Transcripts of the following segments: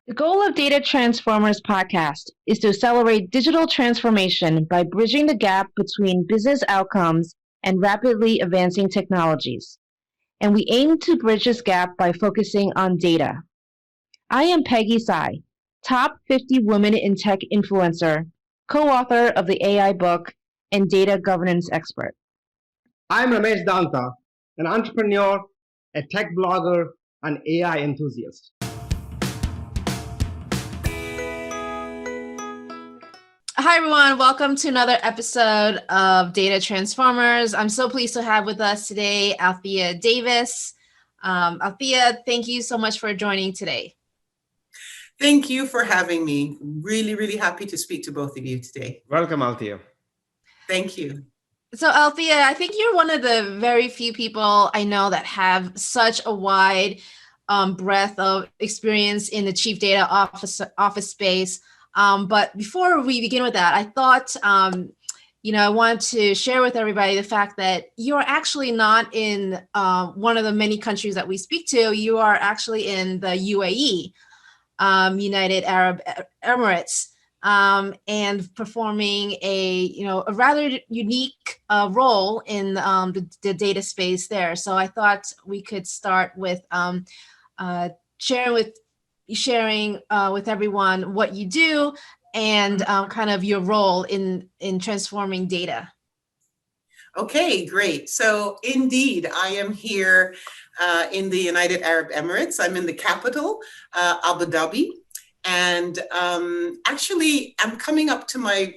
The goal of Data Transformers podcast is to accelerate digital transformation by bridging the gap between business outcomes and rapidly advancing technologies. And we aim to bridge this gap by focusing on data. I am Peggy Tsai, top 50 women in tech influencer, co-author of the AI book, and data governance expert. I'm Ramesh Danta, an entrepreneur, a tech blogger, and AI enthusiast. Hi, everyone. Welcome to another episode of Data Transformers. I'm so pleased to have with us today Althea Davis. Althea, thank you so much for joining today. Thank you for having me. Really happy to speak to both of you today. Welcome, Althea. Thank you. So, Althea, I think you're one of the very few people I know that have such a wide breadth of experience in the chief data office space. But before we begin with that, I thought, I want to share with everybody the fact that you're actually not in one of the many countries that we speak to. You are actually in the UAE, United Arab Emirates, and performing a rather unique role in the data space there. So I thought we could start with sharing with everyone what you do and kind of your role in transforming data. Okay, great. So indeed, I am here in the United Arab Emirates. I'm in the capital, Abu Dhabi. And actually, I'm coming up to my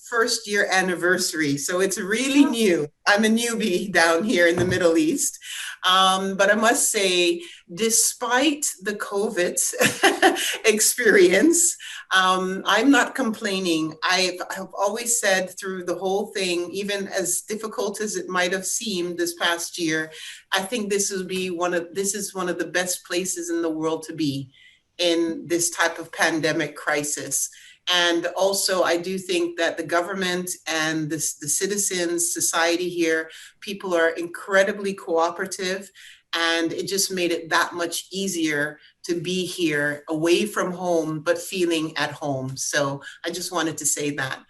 first year anniversary. So it's really new. I'm a newbie down here in the Middle East. But I must say, despite the COVID experience, I'm not complaining. I've always said through the whole thing, even as difficult as it might have seemed this past year, I think this is one of the best places in the world to be in this type of pandemic crisis. And also, I do think that the government and the citizens, society here, people are incredibly cooperative, and it just made it that much easier to be here away from home, but feeling at home. So I just wanted to say that.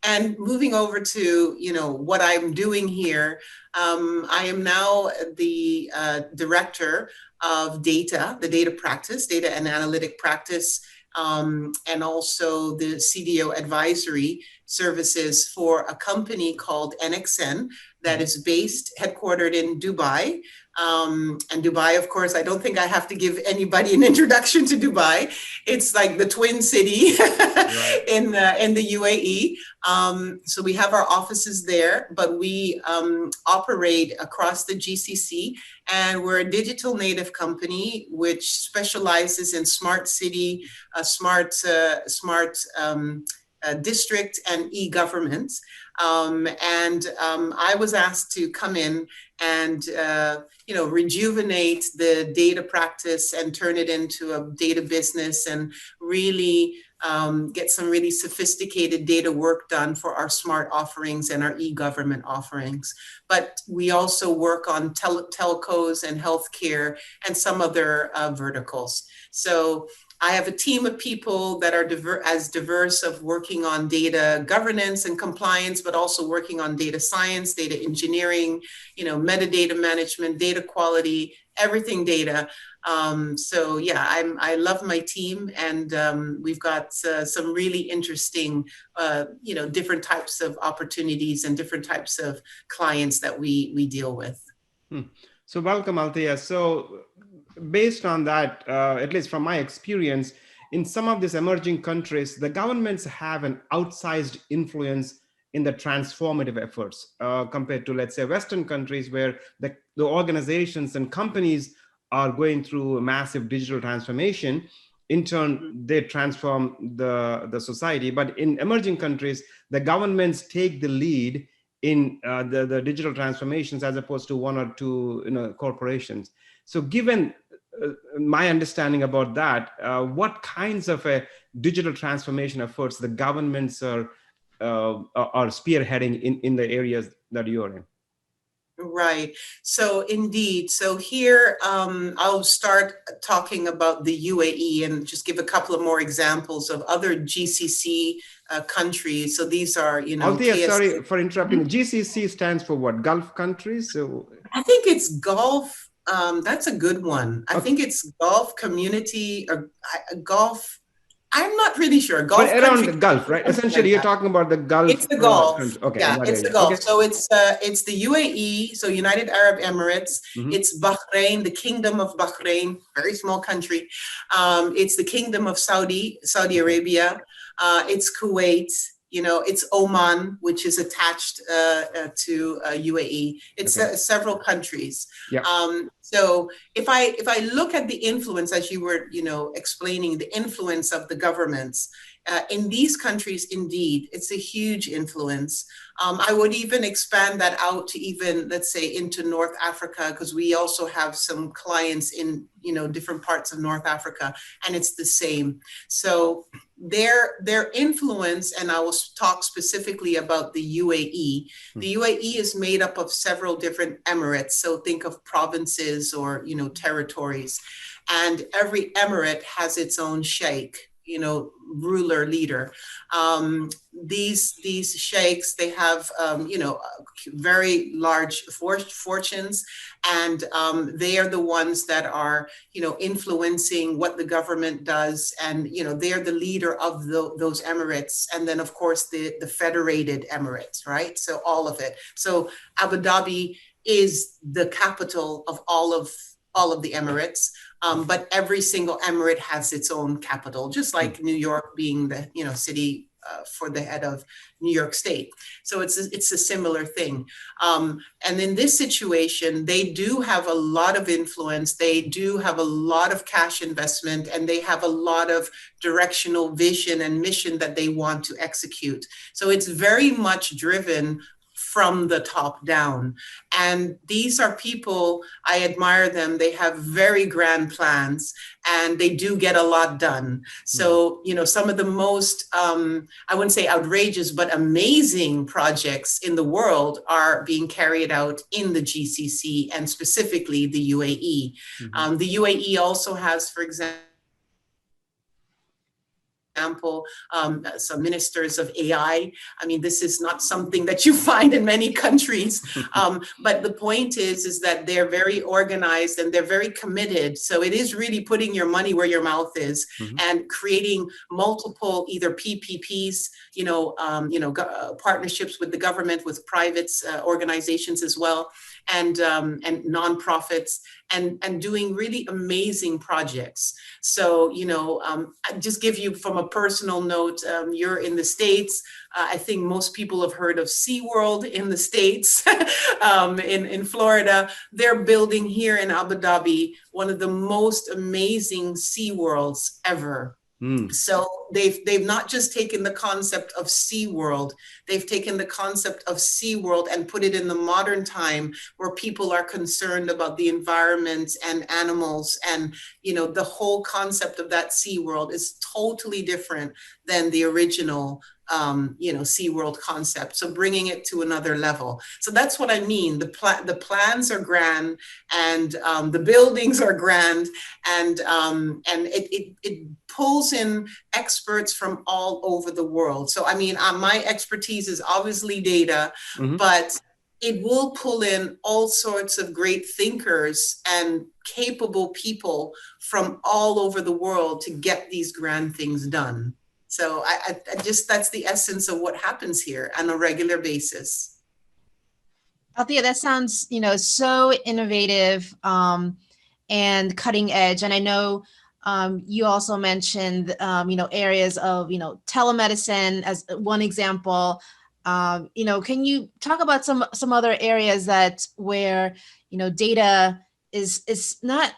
And moving over to, what I'm doing here, I am now the director of data, the data practice, data and analytic practice, and also the CDO advisory services for a company called NXN that is headquartered in Dubai. And Dubai, of course, I don't think I have to give anybody an introduction to Dubai. It's like the twin city right. in the UAE. So we have our offices there, but we operate across the GCC, and we're a digital native company which specializes in smart city, smart district and e-government. I was asked to come in and rejuvenate the data practice and turn it into a data business and really get some really sophisticated data work done for our smart offerings and our e-government offerings. But we also work on telcos and healthcare and some other verticals. So I have a team of people that are diverse of working on data governance and compliance, but also working on data science, data engineering, metadata management, data quality, everything data. I love my team, and we've got some really interesting, different types of opportunities and different types of clients that we deal with. So welcome, Althea. So based on that, at least from my experience, in some of these emerging countries, the governments have an outsized influence in the transformative efforts compared to, let's say, Western countries where the organizations and companies are going through a massive digital transformation. In turn, they transform the society. But in emerging countries, the governments take the lead in the digital transformations as opposed to one or two corporations. So given my understanding about that, what kinds of digital transformation efforts the governments are spearheading in the areas that you're in? Right. So indeed. So here, I'll start talking about the UAE and just give a couple of more examples of other GCC countries. So these are, Althea, KS. sorry for interrupting. GCC stands for what? Gulf countries? So I think it's Gulf. That's a good one. I Okay. think it's Gulf Community or Gulf. I'm not really sure. Gulf but around country, the Gulf, right? something Essentially, like you're that. talking about the Gulf. It's the Gulf. country. Okay, Yeah, I got it's it. the Gulf. Okay. So it's the UAE, so United Arab Emirates. Mhm. It's Bahrain, the Kingdom of Bahrain, very small country. It's the Kingdom of Saudi Arabia. It's Kuwait. It's Oman, which is attached to UAE. It's Okay. several countries. Yeah. So if I look at the influence, as you were, explaining the influence of the governments in these countries, indeed, it's a huge influence. I would even expand that out to even, let's say, into North Africa, because we also have some clients in, different parts of North Africa, and it's the same. So their influence, and I will talk specifically about the UAE. The UAE is made up of several different emirates. So think of provinces or, territories. And every emirate has its own sheikh, ruler, leader. These sheikhs, they have, very large fortunes, and they are the ones that are, influencing what the government does, and they are the leader of those emirates, and then of course the federated emirates, right? So all of it. So Abu Dhabi is the capital of all of the emirates. But every single emirate has its own capital, just like New York being the city for the head of New York State. So it's a similar thing. And in this situation, they do have a lot of influence. They do have a lot of cash investment, and they have a lot of directional vision and mission that they want to execute. So it's very much driven from the top down. And these are people, I admire them. They have very grand plans, and they do get a lot done. So, some of the most, I wouldn't say outrageous, but amazing projects in the world are being carried out in the GCC, and specifically the UAE. Mhm. The UAE also has, for example, some ministers of AI. I mean, this is not something that you find in many countries. But the point is that they're very organized and they're very committed. So it is really putting your money where your mouth is, and creating multiple either PPPs, partnerships with the government, with private organizations as well, and nonprofits, and doing really amazing projects. So, I just give you from a personal note, you're in the States. I think most people have heard of SeaWorld in the States. In Florida, they're building here in Abu Dhabi one of the most amazing SeaWorlds ever. So they've not just taken the concept of SeaWorld, they've taken the concept of SeaWorld and put it in the modern time, where people are concerned about the environment and animals, and the whole concept of that SeaWorld is totally different than the original SeaWorld concept. So bringing it to another level. So that's what I mean. The plans are grand, and the buildings are grand, and it pulls in experts from all over the world. So I mean, my expertise is obviously data, but it will pull in all sorts of great thinkers and capable people from all over the world to get these grand things done. So I just, that's the essence of what happens here on a regular basis. Althea, that sounds, so innovative and cutting edge. And I know you also mentioned, areas of, telemedicine as one example. Can you talk about some other areas that where, data is not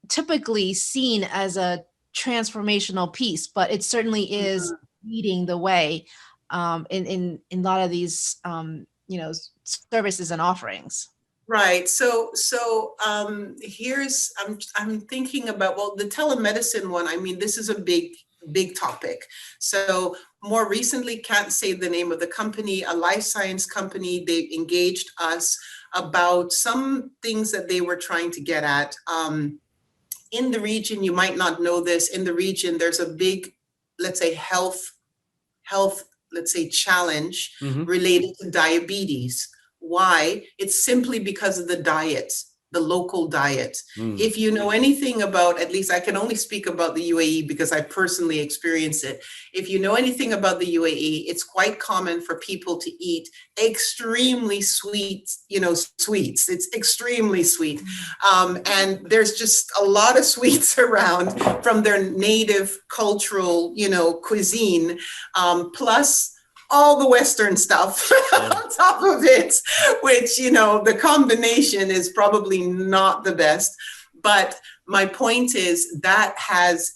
typically seen as a transformational piece, but it certainly is leading the way in a lot of these services and offerings. Right. So here's, I'm thinking about, well, the telemedicine one. I mean, this is a big topic. So more recently, can't say the name of the company, a life science company, they engaged us about some things that they were trying to get at. In the region, you might not know this, in the region, there's a big, let's say, health, let's say, challenge related to diabetes. Why? It's simply because of the diet, the local diet. If you know anything about, at least I can only speak about the UAE because I personally experienced it. If you know anything about the UAE, it's quite common for people to eat extremely sweet, sweets. It's extremely sweet. And there's just a lot of sweets around from their native cultural, cuisine, plus all the Western stuff on top of it, which, the combination is probably not the best. But my point is that has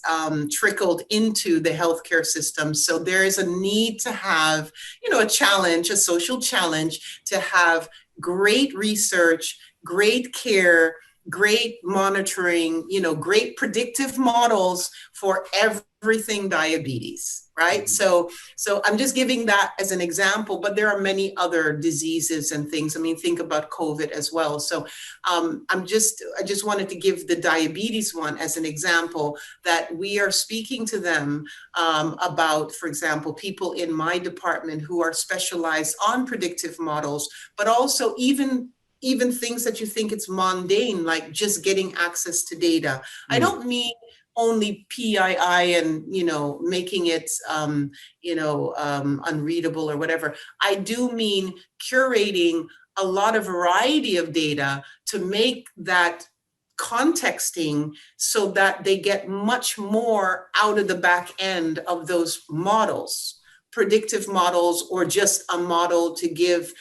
trickled into the healthcare system. So there is a need to have, a challenge, a social challenge, to have great research, great care, great monitoring, great predictive models for everything diabetes, right? So I'm just giving that as an example, but there are many other diseases and things. I mean, think about COVID as well. So I just wanted to give the diabetes one as an example, that we are speaking to them about, for example, people in my department who are specialized on predictive models, but also even things that you think it's mundane, like just getting access to data. I don't mean only PII and, making it, unreadable or whatever. I do mean curating a lot of variety of data to make that contexting so that they get much more out of the back end of those models. Predictive models, or just a model to give,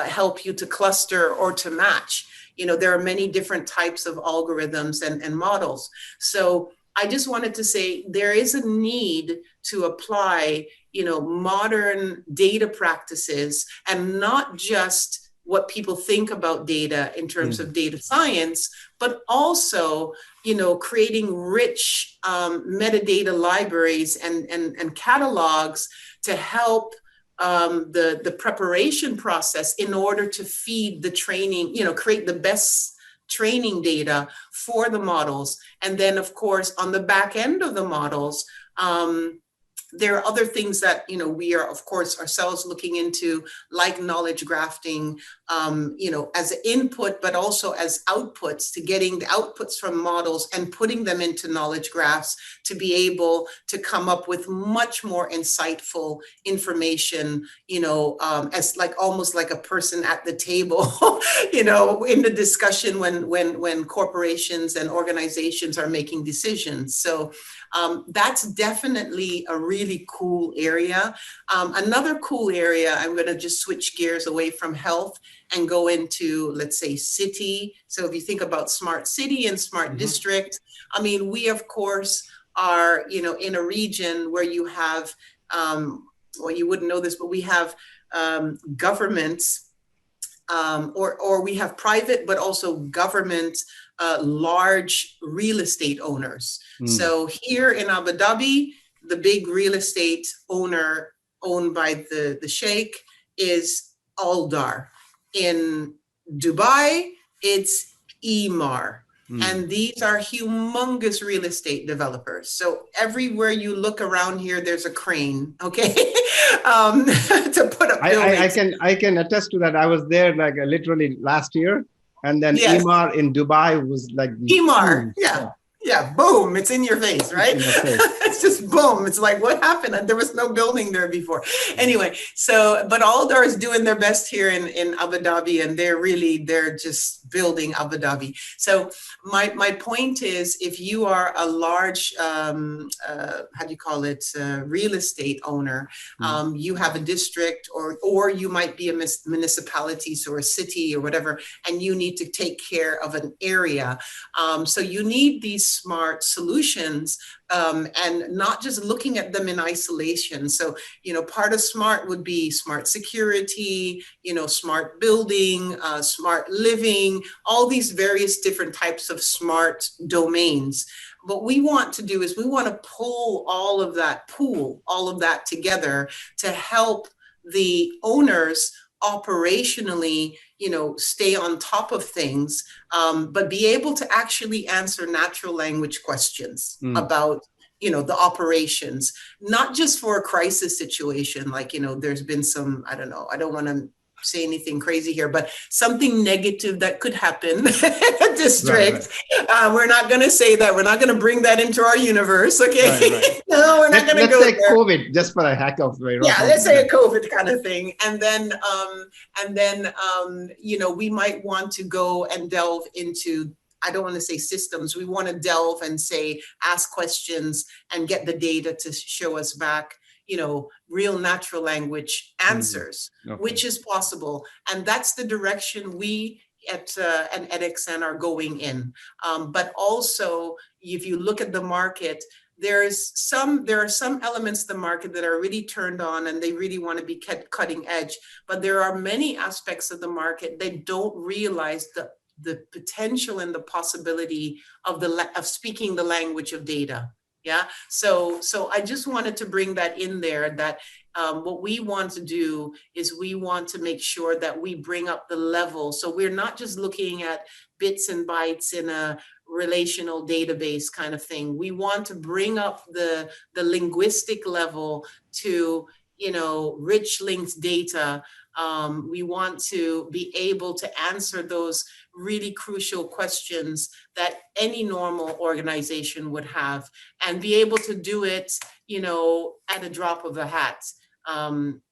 help you to cluster or to match. There are many different types of algorithms and models. So I just wanted to say there is a need to apply, modern data practices, and not just what people think about data in terms of data science, but also, creating rich metadata libraries and catalogs to help the preparation process in order to feed the training, create the best training data for the models. And then, of course, on the back end of the models, there are other things that, we are, of course, ourselves looking into, like knowledge grafting, as an input, but also as outputs, to getting the outputs from models and putting them into knowledge graphs to be able to come up with much more insightful information, as like almost like a person at the table, in the discussion when corporations and organizations are making decisions. So that's definitely a really cool area. Another cool area, I'm going to just switch gears away from health and go into, let's say, city. So if you think about smart city and smart district, I mean, we, of course, are, in a region where you have, well, you wouldn't know this, but we have governments, or we have private, but also government large real estate owners. So here in Abu Dhabi, the big real estate owner owned by the Sheikh is Aldar. In Dubai, it's Emaar. And these are humongous real estate developers. So everywhere you look around here, there's a crane, okay, to put up buildings. I can attest to that. I was there like literally last year. And then Emaar in Dubai was like Emaar, yeah, boom, it's in your face, right? It's just boom. It's like, what happened? There was no building there before. Anyway, but Aldar is doing their best here in Abu Dhabi, and they're just building Abu Dhabi. So my point is, if you are a large, real estate owner, you have a district, or you might be a municipality, so a city or whatever, and you need to take care of an area. So you need these smart solutions, and not just looking at them in isolation. So, part of smart would be smart security, smart building, smart living, all these various different types of smart domains. what we want to do is we want to pool all of that together to help the owners operationally, stay on top of things, but be able to actually answer natural language questions about, the operations, not just for a crisis situation. Like, there's been some, I don't know, I don't want to say anything crazy here, but something negative that could happen in a district. Right. We're not going to say that. We're not going to bring that into our universe. Okay. Right. No, we're not going to go there. Let's say COVID, just for a heck of way. Yeah, let's say a COVID kind of thing. And then, we might want to go and delve into, I don't want to say systems. We want to delve and ask questions and get the data to show us back, real natural language answers, which is possible. And that's the direction we at edXN are going in. But also, if you look at the market, there are some elements of the market that are really turned on and they really want to be cutting edge. But there are many aspects of the market that don't realize the potential and the possibility of speaking the language of data. Yeah. So I just wanted to bring that in there, that what we want to do is we want to make sure that we bring up the level. So we're not just looking at bits and bytes in a relational database kind of thing. We want to bring up the linguistic level to, rich linked data. We want to be able to answer those really crucial questions that any normal organization would have, and be able to do it, at a drop of a hat,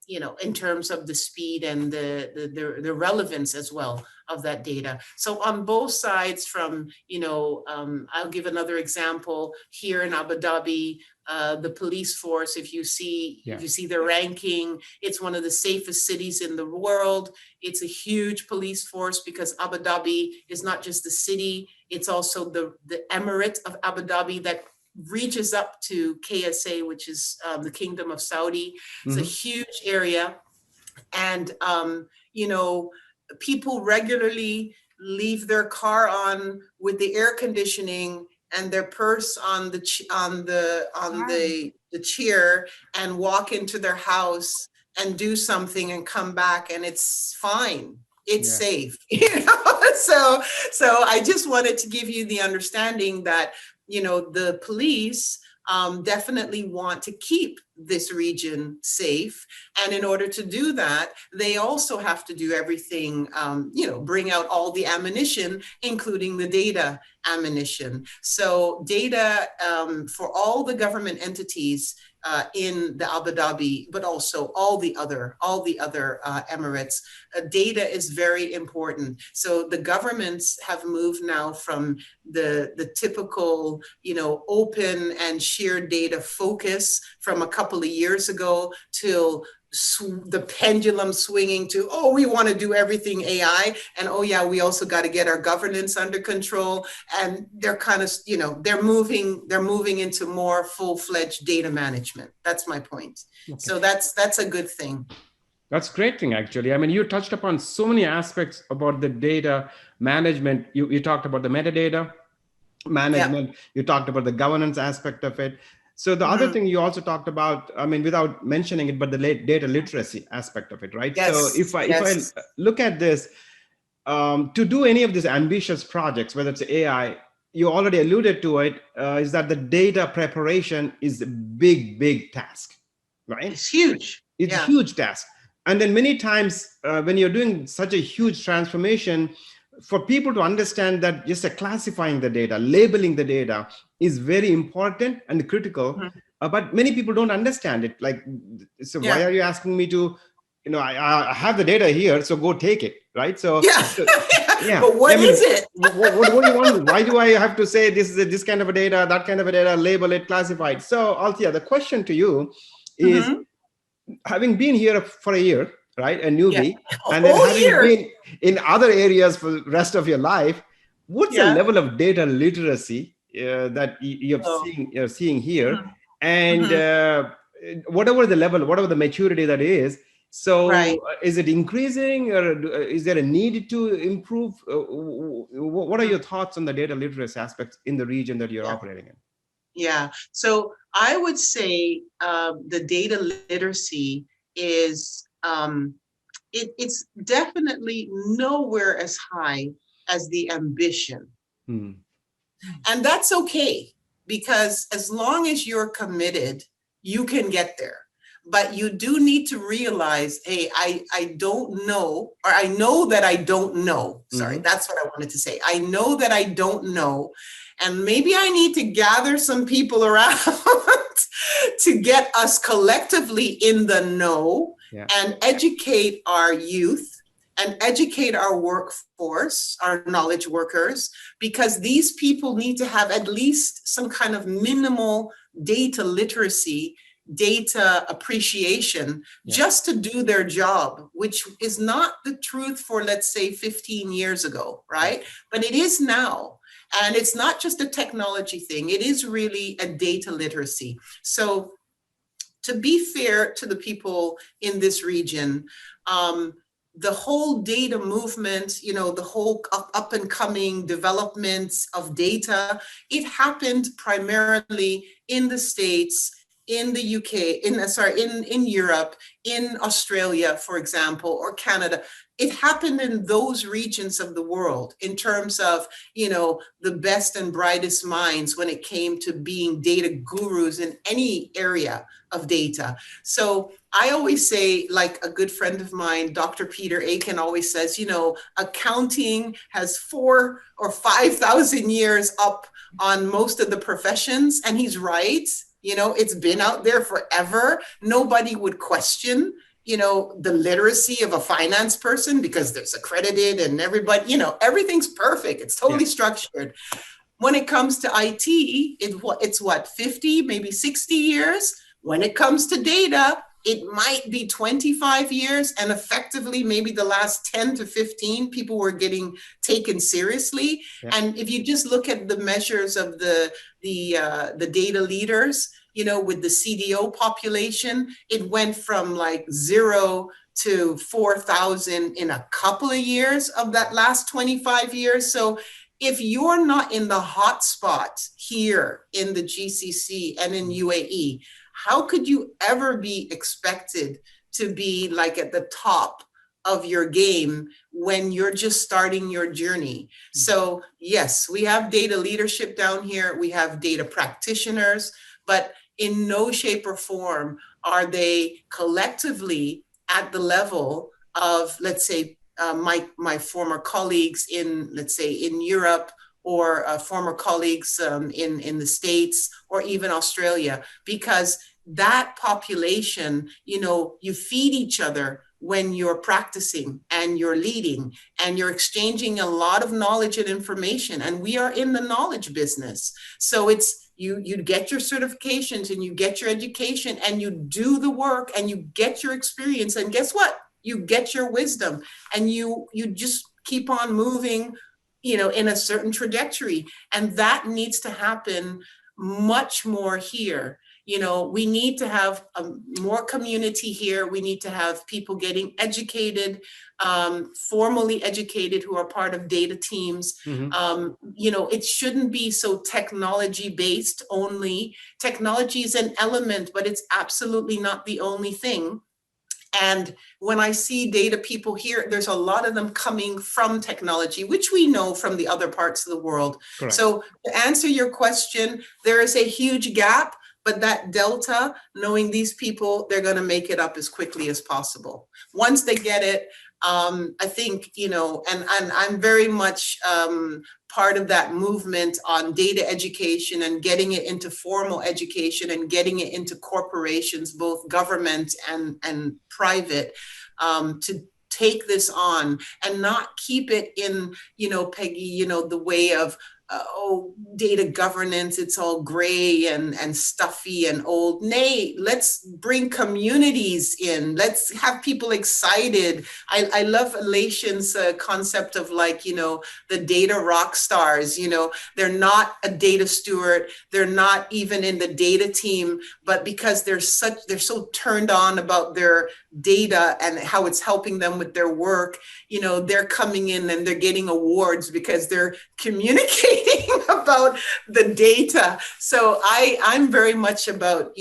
in terms of the speed and the relevance as well of that data. So on both sides from, I'll give another example here in Abu Dhabi, the police force, if you see the ranking, it's one of the safest cities in the world. It's a huge police force because Abu Dhabi is not just the city, it's also the emirate of Abu Dhabi that reaches up to KSA, which is the Kingdom of Saudi. It's a huge area. And, people regularly leave their car on with the air conditioning and their purse on the chair and walk into their house and do something and come back and it's fine. It's safe. So I just wanted to give you the understanding that, the police definitely want to keep this region safe. And in order to do that, they also have to do everything, bring out all the ammunition, including the data ammunition. So data for all the government entities in the Abu Dhabi, but also all the other emirates, data is very important. So the governments have moved now from the typical, open and shared data focus from a couple of years ago till the pendulum swinging to, we want to do everything AI, and we also got to get our governance under control. And they're kind of, they're moving into more full-fledged data management. That's my point. Okay. So that's a good thing. That's a great thing, actually. I mean, you touched upon so many aspects about the data management. You talked about the metadata management. You talked about the governance aspect of it. So the other thing you also talked about, I mean, without mentioning it, but the data literacy aspect of it, right? Yes. So if I look at this, to do any of these ambitious projects, whether it's AI, you already alluded to it, is that the data preparation is a big task, right? It's huge. It's a huge task. And then many times when you're doing such a huge transformation, for people to understand that just classifying the data, labeling the data is very important and critical, but many people don't understand it. Like, so why are you asking me to, I have the data here, so go take it, right? So, but what is it? what do you want? Why do I have to say this is this kind of a data, that kind of a data, label it, classify it? So, Althea, the question to you is, having been here for a year, right, a newbie, and then having been in other areas for the rest of your life, what's the level of data literacy that you're seeing here? And whatever the level, whatever the maturity that is, so is it increasing, or is there a need to improve? What are your thoughts on the data literacy aspects in the region that you're operating in? Yeah. So I would say the data literacy is it's definitely nowhere as high as the ambition. Hmm. And that's okay, because as long as you're committed, you can get there. But you do need to realize, hey, I don't know, or I know that I don't know. Sorry, that's what I wanted to say. I know that I don't know. And maybe I need to gather some people around to get us collectively in the know, Yeah. and educate our youth and educate our workforce, our knowledge workers, because these people need to have at least some kind of minimal data literacy, data appreciation, just to do their job, which is not the truth for, let's say, 15 years ago, right? But it is now. And it's not just a technology thing, it is really a data literacy. So to be fair to the people in this region, the whole data movement, the whole up and coming developments of data, it happened primarily in the States, in the UK, in Europe, in Australia, for example, or Canada. It happened in those regions of the world in terms of, the best and brightest minds when it came to being data gurus in any area of data. So I always say, like a good friend of mine, Dr. Peter Aiken, always says, accounting has 4,000 or 5,000 years up on most of the professions. And he's right. It's been out there forever. Nobody would question, the literacy of a finance person, because there's accredited and everybody, everything's perfect. It's totally structured. When it comes to IT, it's what, 50, maybe 60 years? When it comes to data, it might be 25 years, and effectively maybe the last 10 to 15 people were getting taken seriously. And if you just look at the measures of the data leaders, with the CDO population, it went from like 0 to 4,000 in a couple of years of that last 25 years. So if you're not in the hot spot here in the GCC and in UAE, how could you ever be expected to be like at the top of your game when you're just starting your journey? So yes, we have data leadership down here. We have data practitioners, but in no shape or form are they collectively at the level of, let's say, my former colleagues in, let's say, in Europe, or former colleagues in the States, or even Australia, because that population, you feed each other when you're practicing and you're leading and you're exchanging a lot of knowledge and information. And we are in the knowledge business. So it's, you get your certifications and you get your education and you do the work and you get your experience, and guess what? You get your wisdom, and you just keep on moving, in a certain trajectory. And that needs to happen much more here. We need to have more community here. We need to have people getting educated, formally educated, who are part of data teams. It shouldn't be so technology based only. Technology is an element, but it's absolutely not the only thing. And when I see data people here, there's a lot of them coming from technology, which we know from the other parts of the world. Correct. So to answer your question, there is a huge gap, but that delta, knowing these people, they're going to make it up as quickly as possible. Once they get it, I think, and I'm very much part of that movement on data education and getting it into formal education and getting it into corporations, both government and private, to take this on and not keep it in, Peggy, the way of, data governance, it's all gray and stuffy and old. Nay, let's bring communities in. Let's have people excited. I love Elation's concept of the data rock stars. They're not a data steward. They're not even in the data team, but because they're so turned on about their data and how it's helping them with their work, they're coming in and they're getting awards because they're communicating about the data. So I'm very much about,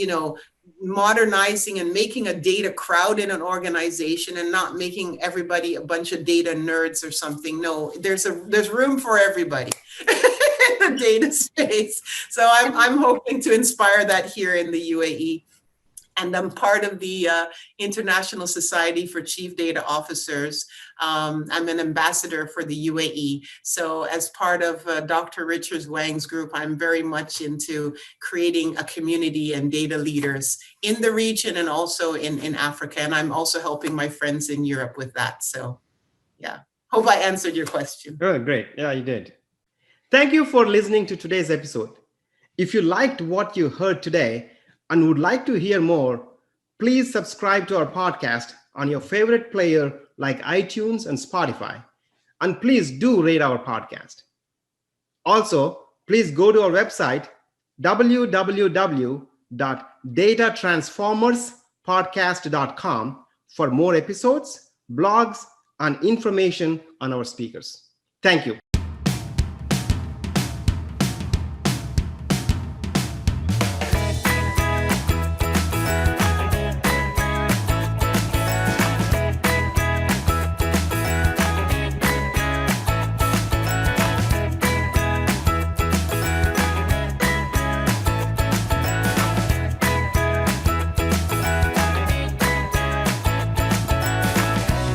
modernizing and making a data crowd in an organization and not making everybody a bunch of data nerds or something. No, there's room for everybody in the data space. So I'm hoping to inspire that here in the UAE. And I'm part of the International Society for Chief Data Officers. I'm an ambassador for the UAE. So as part of Dr. Richard Wang's group, I'm very much into creating a community and data leaders in the region and also in Africa. And I'm also helping my friends in Europe with that. So yeah, hope I answered your question. Good, great. Yeah, you did. Thank you for listening to today's episode. If you liked what you heard today and would like to hear more, please subscribe to our podcast on your favorite player like iTunes and Spotify. And please do rate our podcast. Also, please go to our website, www.datatransformerspodcast.com for more episodes, blogs, and information on our speakers. Thank you.